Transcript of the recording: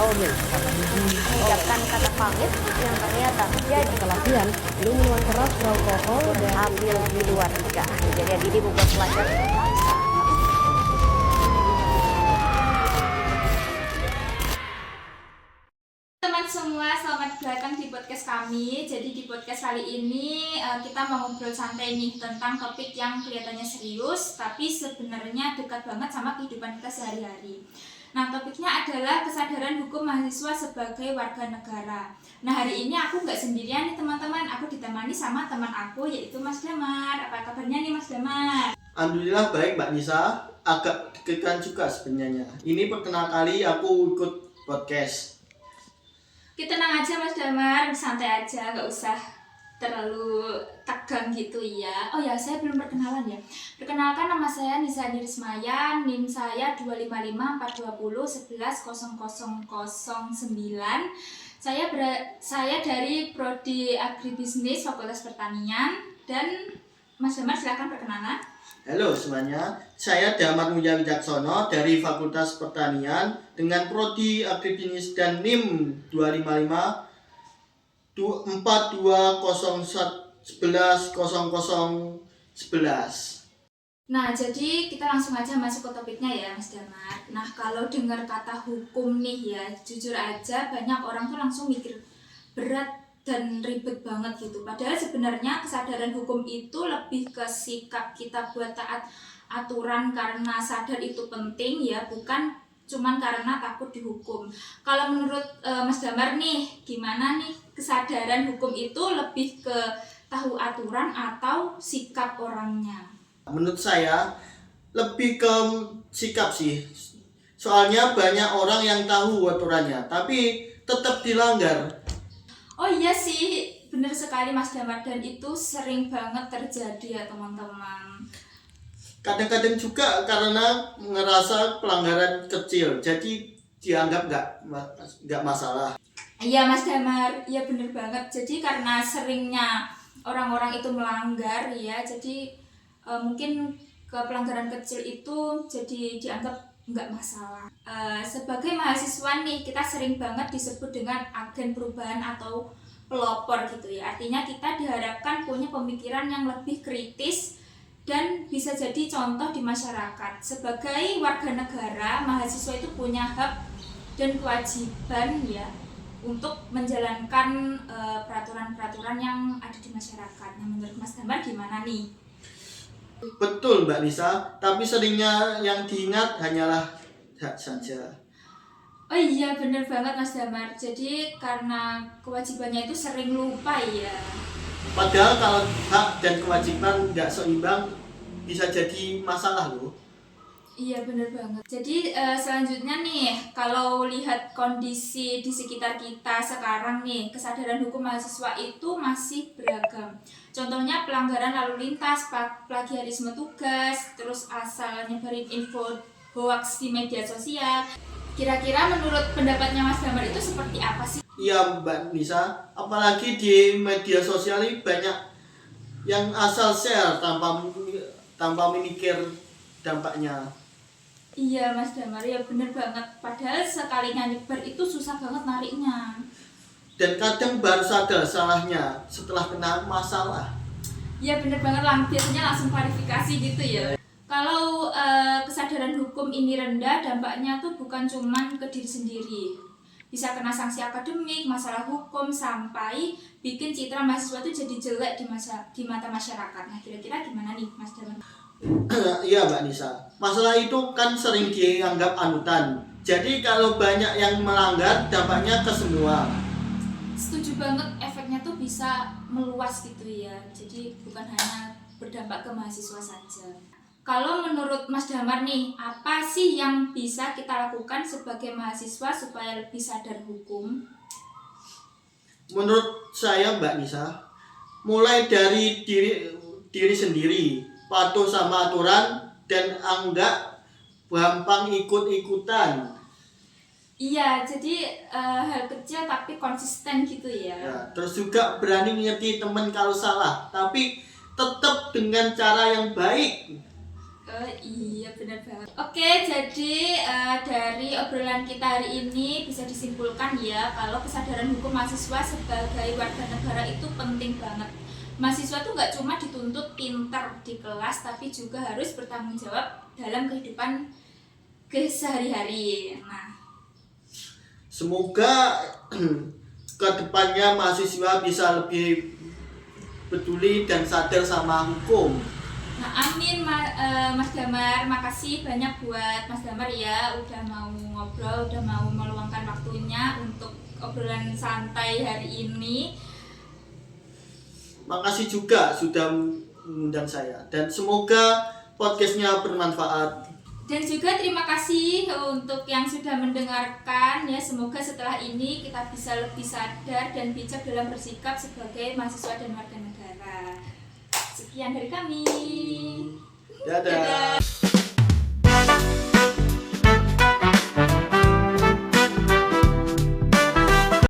mengucapkan kata pamit yang ternyata menjadi Kelatihan belum minuman keras, alkohol, dan ambil di luar nikah. Kejadian ini membuat pelajar terpaksa. Teman semua, selamat datang di podcast kami. Jadi di podcast kali ini kita mau ngobrol santai nih tentang topik yang kelihatannya serius, tapi sebenarnya dekat banget sama kehidupan kita sehari-hari. Nah, topiknya adalah kesadaran hukum mahasiswa sebagai warga negara. Nah, hari ini aku nggak sendirian nih teman-teman, aku ditemani sama teman aku yaitu Mas Damar. Apa kabarnya nih Mas Damar? Alhamdulillah baik Mbak Nisa, agak deg-degan juga sebenarnya. Ini pertama kali aku ikut podcast. Kita tenang aja Mas Damar, santai aja, nggak usah terlalu tegang gitu ya. Oh ya, saya belum perkenalan ya. Perkenalkan, nama saya Nisa Nirismaya, NIM saya 2554201100009. Saya dari Prodi Agribisnis Fakultas Pertanian. Dan Mas Damar silakan perkenalan. Halo semuanya, saya Damar Mulia Wicaksono dari Fakultas Pertanian dengan Prodi Agribisnis dan NIM 2554201110011. Nah, jadi kita langsung aja masuk ke topiknya ya Mas Damar. Nah, kalau dengar kata hukum nih ya, jujur aja banyak orang tuh langsung mikir berat dan ribet banget gitu. Padahal sebenarnya kesadaran hukum itu lebih ke sikap kita buat taat aturan karena sadar itu penting ya, bukan cuman karena takut dihukum. Kalau menurut Mas Damar nih, gimana nih kesadaran hukum itu lebih ke tahu aturan atau sikap orangnya? Menurut saya lebih ke sikap sih. Soalnya banyak orang yang tahu aturannya tapi tetap dilanggar. Oh iya sih, bener sekali Mas Damar, dan itu sering banget terjadi ya teman-teman. Kadang-kadang juga karena ngerasa pelanggaran kecil, jadi dianggap nggak masalah. Iya Mas Damar, iya bener banget. Jadi karena seringnya orang-orang itu melanggar ya, jadi mungkin ke pelanggaran kecil itu jadi dianggap nggak masalah. Sebagai mahasiswa nih, kita sering banget disebut dengan agen perubahan atau pelopor gitu ya. Artinya kita diharapkan punya pemikiran yang lebih kritis dan bisa jadi contoh di masyarakat. Sebagai warga negara, mahasiswa itu punya hak dan kewajiban ya untuk menjalankan peraturan-peraturan yang ada di masyarakat. Nah, menurut Mas Damar gimana nih? Betul Mbak Nisa, tapi seringnya yang diingat hanyalah hak saja. Oh iya bener banget Mas Damar. Jadi karena kewajibannya itu sering lupa ya. Padahal kalau hak dan kewajiban nggak seimbang bisa jadi masalah loh. Iya bener banget. Jadi selanjutnya nih, kalau lihat kondisi di sekitar kita sekarang nih, kesadaran hukum mahasiswa itu masih beragam. Contohnya pelanggaran lalu lintas, plagiarisme tugas, terus asal nyebarin info hoax di media sosial. Kira-kira menurut pendapatnya Mas Damar itu seperti apa sih? Iya Mbak Nisa, apalagi di media sosial ini banyak yang asal share tanpa memikir dampaknya. Iya Mas Damar, ya bener banget. Padahal sekalinya nyebar itu susah banget nariknya. Dan kadang baru sadar salahnya setelah kena masalah. Ya bener banget lah, biasanya langsung klarifikasi gitu ya. Kalau kesadaran hukum ini rendah, dampaknya tuh bukan cuman ke diri sendiri. Bisa kena sanksi akademik, masalah hukum, sampai bikin citra mahasiswa tuh jadi jelek di mata masyarakat. Nah kira-kira gimana nih Mas Damar? Iya Mbak Nisa, masalah itu kan sering dianggap anutan. Jadi kalau banyak yang melanggar, dampaknya ke semua. Setuju banget, efeknya tuh bisa meluas gitu ya. Jadi bukan hanya berdampak ke mahasiswa saja. Kalau menurut Mas Damar nih, apa sih yang bisa kita lakukan sebagai mahasiswa supaya lebih sadar hukum? Menurut saya Mbak Nisa, mulai dari diri sendiri, patuh sama aturan dan enggak gampang ikut-ikutan. Iya, jadi hal kecil tapi konsisten gitu ya. Ya, terus juga berani ngerti teman kalau salah, tapi tetap dengan cara yang baik. Iya benar banget. Oke, jadi dari obrolan kita hari ini bisa disimpulkan ya kalau kesadaran hukum mahasiswa sebagai warga negara itu penting banget. Mahasiswa tuh nggak cuma dituntut pintar di kelas, tapi juga harus bertanggung jawab dalam kehidupan sehari-hari. Nah, Semoga kedepannya mahasiswa bisa lebih peduli dan sadar sama hukum. nah amin Mas Damar, makasih banyak buat Mas Damar ya udah mau ngobrol, udah mau meluangkan waktunya untuk obrolan santai hari ini. Makasih juga sudah mengundang saya dan semoga podcastnya bermanfaat. Dan juga terima kasih untuk yang sudah mendengarkan ya. Semoga setelah ini kita bisa lebih sadar dan bijak dalam bersikap sebagai mahasiswa dan warga negara. Sekian dari kami. Dadah.